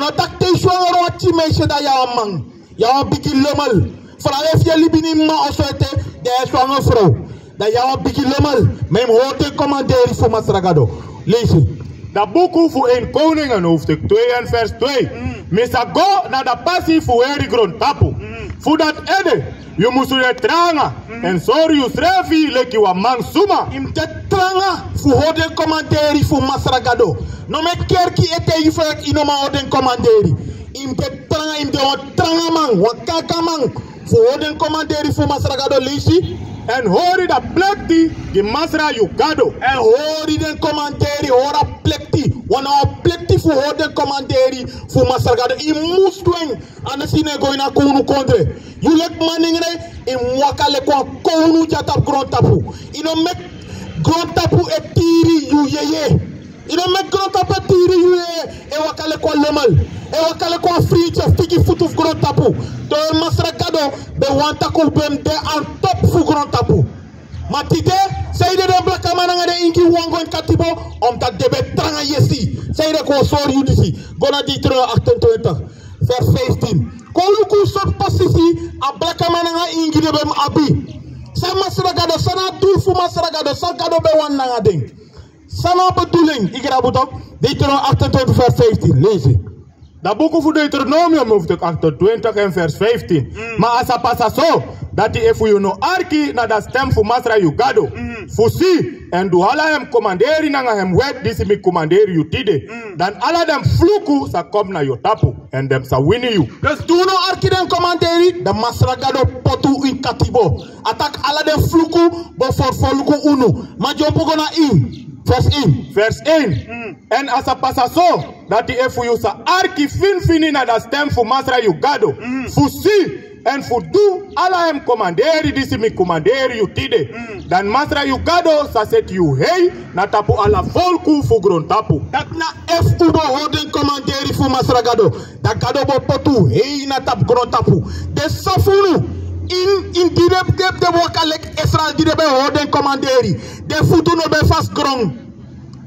Ano tak te shwang roti meisje da jouw man. Jouw biki lummel. Vooral heeft je libini ma osoete de shwang vrouw. Dat jouw biki lummel. Mijn hoort commanderen voor Masragado. Lees je. Dat boek voor een koningen hoofdstuk 2 en vers 2. Misa go naar de passie voor heri grond tapu. Voor dat ede. Je moest je tranga. En sorry je Srefi Leki wa man suma. Im te tranga voor hoorden commanderen voor Masragado. No me kerki ete je voor inoma hoorden commanderen. Im te tranga im de tranga man. Wakaka man. Voor hoorden commanderen voor Masragado lees je. En hoor je dat plekti die Masra Yugado. En hoor je de commanderi, hoor dat plekti. Wanneer plekti voor hoor de commanderi voor Masragado. Je moest doen. Anders is het gewoon naar Kounu Kondre. Je lek maningre, je mwakale kwa Kounu jatap grondtapu. Je no mek grondtapu etiri yu yeye. Je no mek grondtapu etiri yu yeye. E wakale kwa lemal. E wakale kwa frietje, figi futuf grondtapu. Door Masragado, be wanta kulbem de aan top voor grondtapu. Maar tite, zei de blakke man aan de inki wango en katibo, omdat de betranga yesi. Zei de ko sorry you disi. Gona di 28, vers 15. Koluku sop pasisi, a blakke man aan inki de bem abi. Sa Masragado, sana doel voor Masragado, Masragado be wan nanga ding. Sana bedoeling, ik raad op, di 28, vers 15, lees je. Dat boek voor Deuteronomium hoofdstuk 28 en vers 15. Maar als het passa zo, dat hij even je no arki naar de stem voor Masra Yugado. Fusi, en doe alle hem commanderen naar hem wet, die ze me commanderen je tide. Dan alle dem fluku, ze komen naar je tapu. En dem ze winnen je. Dus doe no arki den commanderen, de Masra Gado potu in katibo. Attack alle dem fluku, voor fluku unu. Maar je pogo na in. Vers 1. Vers 1. En als het passa zo, dat hij even je sa arki fin naar de stem voor Masra Yugado. Fusi. En voor doe alle hem commanderen die ze me commanderen je tide. Dan Masra Yugado sa zet je hei na tapu ala volku voor grond tapu. Dat na F ubo houden commanderen voor Masra Gado. Dat Gado bo potu hei na tap grond tapu. De safunu in direp de wakalek Israël direbe houden commanderen. De futu no be fast grond.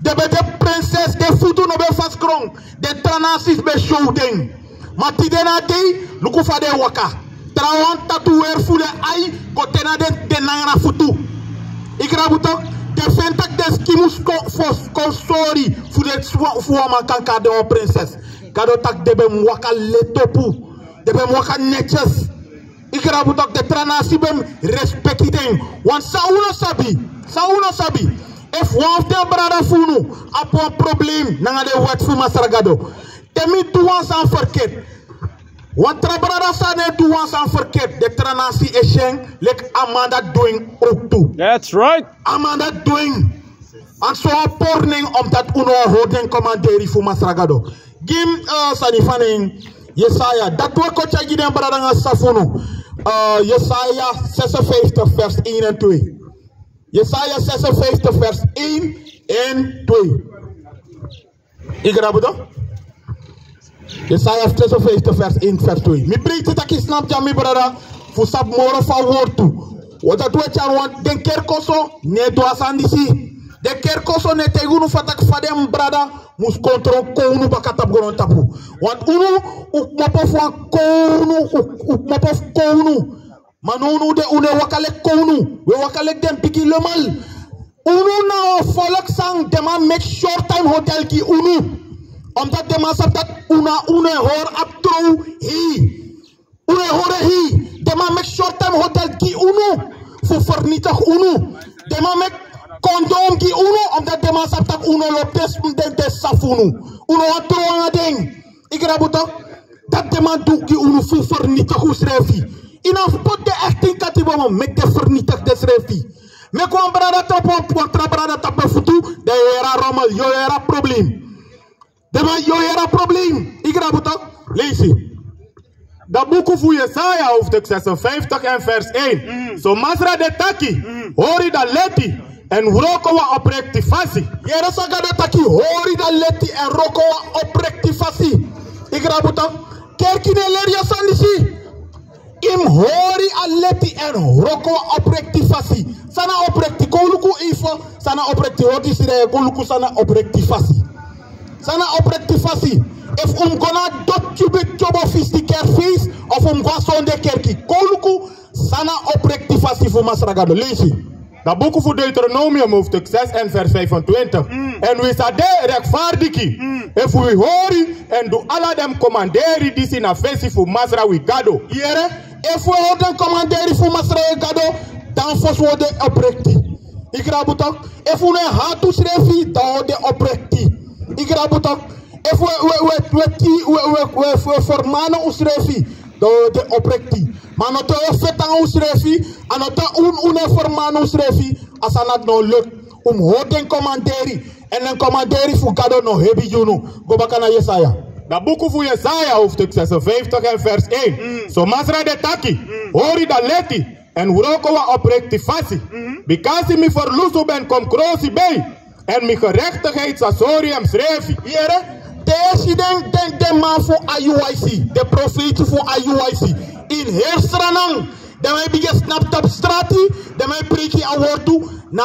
De prinses de futu no be fast grond. De tranasis be shooting. Maar tidena de luku fa de waka. Trawan tatuer fule ai kotena de nangana futu. Ikrabuto de fentak de skimus sorry fule man kanka de prinses. Kado tak de be mwaka letopu. De be mwaka netjes. Ikrabuto de tranasi bem respecting. Want sa uno sabi. If one of them brother funu apo problem nanga de wet fu Masragado. Temi tuan san verkeerd. Want brother sa ne tuan san verkeerd. De tranasi eschen lek Amanda doing ook toe. That's right. Amanda doing. En zo porning omdat uno houden commanderi fu Masragado. Gim sanifaning Jesaja. Dat we kocha giden brother nga safunu. Jesaja 56 vers 1 en 2. Jesaja 56 vers 1 en 2. Ik raad het op. Jesaja 56 vers 1 vers 2. Mi breekt het ik snap ja mi brada. Voor sap moro van woord toe. Wat dat we chan want den kerkoso ne doa sandisi. De kerkoso ne tegunu fatak fadem brada. Mus kontrol kounu bakatap gonon tapu. Want unu ukmopof wan kounu ukmopof kounu. Manunu de une wakale kounu. We wakale dem piki lemal. Unu na volk sang dema make short time hotel ki unu. Omdat dema sap dat une hoor aptro hi. Une hoor hi. Dema make short time hotel ki unu. Voor vernietig unu. Dema make condom ki unu. Omdat dema sap dat unu lop des safunu. Unu atro anga ding. Ik rabuto. Dat dema doe ki unu voor vernietig u Srefi. In een spot de echt katibo met de vernietig de Srefi. Me kwam brada tapo contra brada tapo futu de era rommel yo era probleem. De man yo era probleem. Ik raad het op. Lees je. Dat boek voor Jesaja hoofdstuk 56 en vers 1. Zo Masra de taki. Hori da leti. En roko wa oprectifatie. Jere saga de taki. Hori da leti en roko wa oprectifatie. Ik raad het op. Kerkine leria sandisi. Im hori aleti en roko oprectifatie. Sana oprecti koluku ifo. Sana oprecti hori sire koluku sana oprectifatie. Sana oprectifatie. fasi. If gonna dot cubic job of 50 kerfis of gwa sonde kerki. Koluku sana oprecti fasi voor masragado. Lezen. Dat boek voor Deuteronomium hoofdstuk 6 en vers 25. En we sade rechtvaardig. If we horen en do alla dem commanderi die zijn afensie voor masra we gado. Jere, if we houden commanderi voor masra we gado, dan fos worden oprecti. Ik raad het ook. If we hatu Srefi, dan worden oprecti. Ik raad het ook. If we formanen ons Srefi, dan worden oprecti. Maar not we fetan ons Srefi, en not formanen ons Srefi, als het nou lukt om houden commanderi. En een commanderi voor gado no hebi juno. Go back naar Jesaja. Dat boek voor Jesaja hoofdstuk 56 en vers 1. So masra de taki, hori da leti, en wroko wa oprectifatie. Because mi verloeso ben kom krosi bij. En mi gerechtigheid sasorium Srefi. Jere, deze den man voor IUIC, de profeet voor IUIC. In Heerstranang, dan heb je gesnapt op strati, dan heb je preekje aan woord toe, na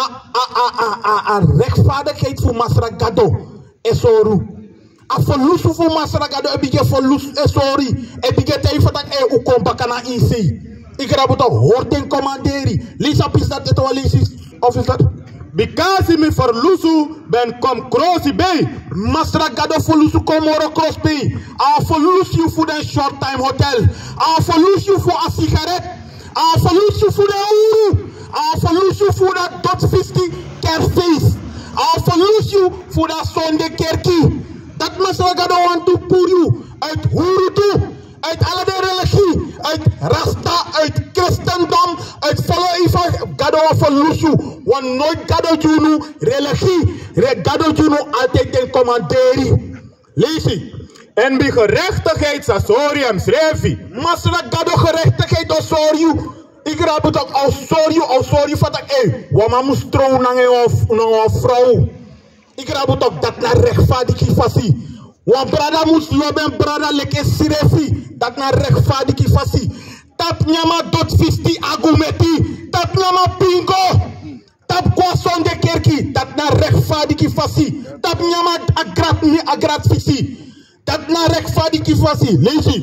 a rechtvaardigheid voor Masra Gado. Esoru. A verloeso voor Masra Gado, heb je verloes, esori. Heb je het even dat u komt bakana in zee. Ik heb het hoort en commanderi. Lees op is dat het wel lees of is dat? Because mi verloeso ben kom krosi bij. Masra Gado verloeso kom oro cross bij. A verloeso voor een short time hotel. A verloeso voor een sigaret. A verloeso voor de uru. A verloeso voor dat dot 50 kerfeest. A verloeso voor dat zonde kerkie. Dat Masra Gado want to pour you. Uit uru toe. Uit alle de religie, uit Rasta, uit christendom, uit follow even Gado verloesu. Want nooit Gado Juno, religie, Gado Juno altijd den commanderi. Lees je. En bij gerechtigheid sasorium Srefi. Masra Gado gerechtigheid osoriu. Ik raap het ook osoriu van dat wama moest trouwen naar een vrouw. Ik raap het ook dat naar rechtvaardig fasi. Want brada moest lopen brada leke Srefi. Dat naar rechtvaardig fasi. Tap nyama dot 50 agumeti. Tap nyama pingo. Tap kwason de kerki. Dat naar rechtvaardig fasi. Tap nyama agrat fisi. Dat naar rechtvaardig fasi. Lees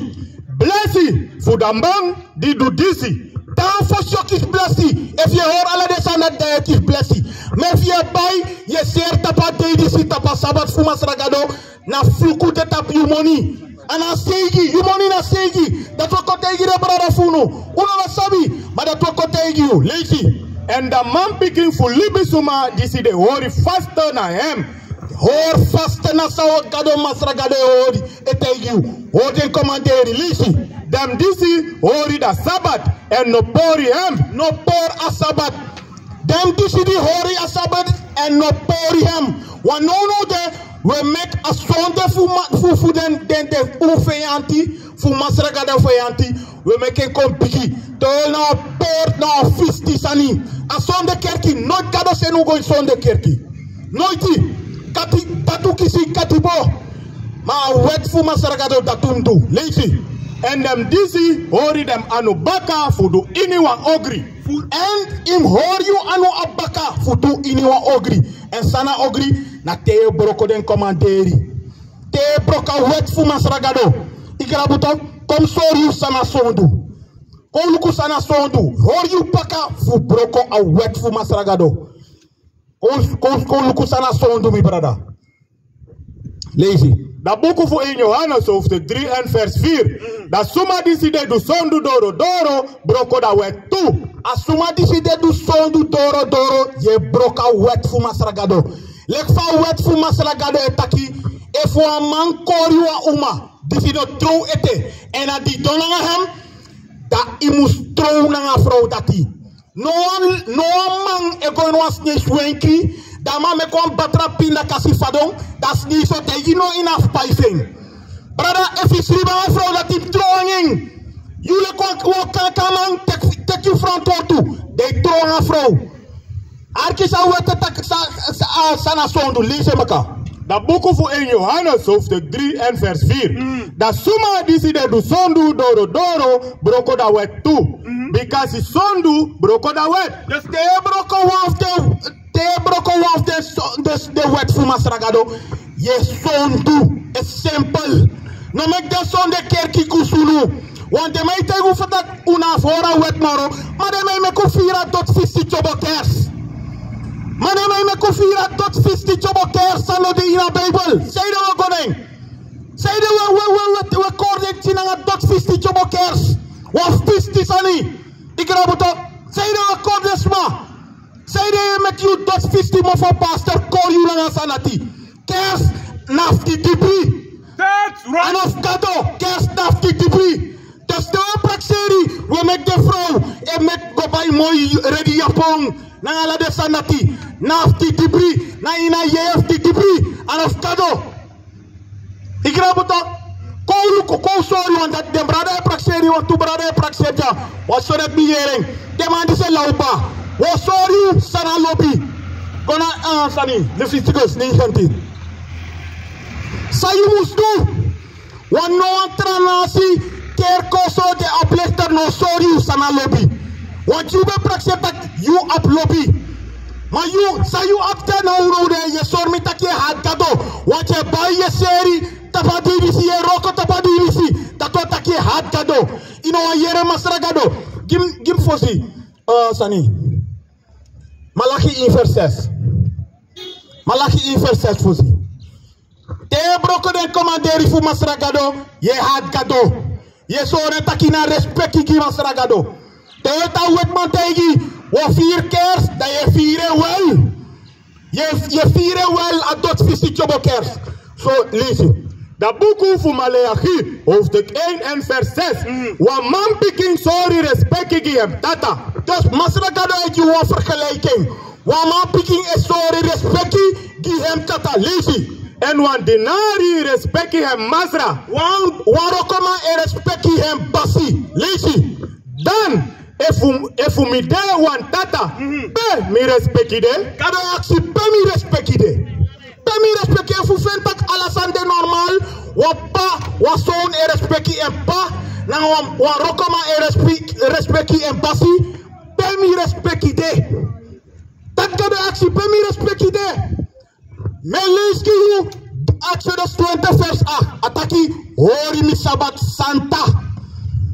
Blessie voor de man die doet disi. Dan voor shokjes blessie. If je hoort alle de sana dat is blessie. Maar if je bij je zeer tapa disi tapa sabat voor masragado. Na fluku de tap you money. En dan segi, you money na segi. Dat we kotegi de brada funu. Uno na sabi, maar dat we kotegi you. Lazy. En de man picking voor libisuma, die zie de hori vaster naar hem. Hoor vaster na sawa gado masragado hori. Etegi you. Hoor den commanderi, lazy. Dem disi hori da sabat. En no pori hem. No por a sabat. Dem disi di hori a sabat. En no pori hem. Want no de. We make a sonde voor den oefeanti, voor masragada feanti. We make een kompiki. Tol na poort na fisti sani. A sonde kerki, nooit gado se no go sonde kerki. Nooit kati tatu kisi katibo. Ma wet voor masragada datundu. Leesi. En dem disi hori dem anubaka voor do iniwa ogri. En im hoor you anu abaka voor do iniwa ogri. En sana ogri. Na te broko den commanderi. Te broka wet fu masragado. Igrabuto kom soriu sana sondu. Koluku sana sondu. Horiu paka fu broko a wet fu masragado. Koluku sana sondu mi brada. Lazy. Dat boek voor in Johannes hoofdstuk 3 en vers 4. Dat suma diside du sondu doro broko da wet tu. Asuma diside du sondu doro je broka wet fu masragado. Lek fa wet fu masragado etaki. E fu a man kori wa uma. Disi no trouw ete. En a di donanga hem. Da imus trouw nanga vrouw dati. No man e go no asne swenki. Da man me kon batra pinda kasi fadong. Das ni so te you know enough paising. Brother, if you sleep on vrouw dati throwing. You le kon kaman take you front to. They throw a vrouw. Arkisa wete tak sana sondu lees maka. Dat boek voor in Johannes hoofdstuk 3 en vers 4. Dat suma diside du sondu doro broko da wet tu. Because sondu broko da wet. Dus te broko waf de wet fu masragado. Yes, son do. It's simple. No make the son de kerki kusulu. Want de mij te hoeven dat una fora wet moro. Maar de mij me kufira tot 50 chobokers. Maar de mij me kufira tot 50 chobokers. Sano de in a Bible. Say the word going. Say the we correct in a tot 50 chobokers. Wat 50 sani. Ik rabu to. Say the word correct ma. Say the make you tot 50 mo for pastor call you na sanati. Kers nafti debris. That's right. En of kado, kers nafti debris. Dus de praxeri, we make the vrouw en met go bij mooi ready japon. Na ala de sanati, nafti debris, na ina yefti debris. En of kado. Ik raap het op. Kou sorry, want dat de brada praxeri, want tu brada praxeri ja. Wat zo net bijering. De man die se laupa. Wat sorry, sana lobby. Kona sani, Leviticus 19. Sayu moest doen. Want no antranasi. Kerkoso de uplichter no sorry sana lobby. Want you be praxer dat you up lobby. Maar you say you up ten euro de je sormi tak je had kado. Want je buy je serie tapadivisi je roko tapadivisi. Dat wat tak je had kado. Ino a yere masragado. Gim fosi. Sani. Malachi 1:6. Malachi 1:6 fosi. Te broko de commanderi fu masragado. Je had kado. Je sore takina respecti ki masragado. Te ta wet mantegi wo 4 kers da je vieren wel. Je vieren wel a tot visi chobokers. So listen. Da boek van Maleachi, hoofdstuk 1 en vers 6. Wa man piking sorry respecti ki hem tata. Dus masragado het je wo vergelijking. Wa man piking e sorry respecti ki hem tata. Listen. En wan dinari respecti hem masra. Warokoma e respecti hem basi. Lisi. Dan, efu mi de wan tata. Be mi respecti de. Kado aksi be mi respecti de. Be mi respecti efu fentak alasande normal. Wapa, wason e respecti hem pa. Na warokoma e respecti hem basi. Be mi respecti de. Dat kado aksi be mi respecti de. Meleski you Exodus 20 verse 8. Ataki hori mi Sabbat Santa.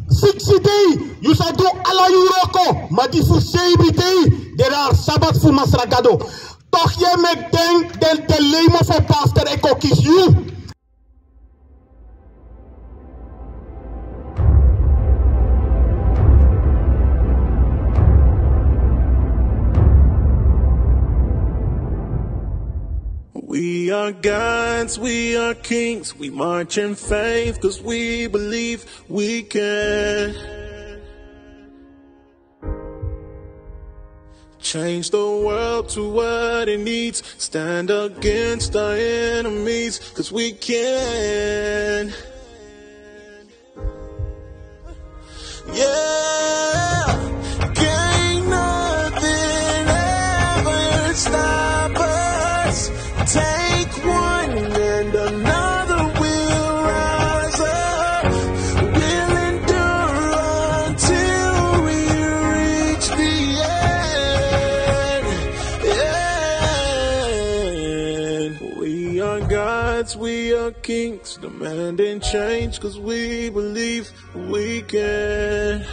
60 day you shall do ala yuroko. Madifu seibi day there are Sabbat fu masragado. Toch je me denk de lema voor pastor eko kies you. We are gods, we are kings, we march in faith, cause we believe we can change the world to what it needs, stand against our enemies, cause we can. Yeah, can't nothing ever stop us. Take one and another will rise up. We'll endure until we reach the end. We are gods, we are kings, demanding change, cause we believe we can.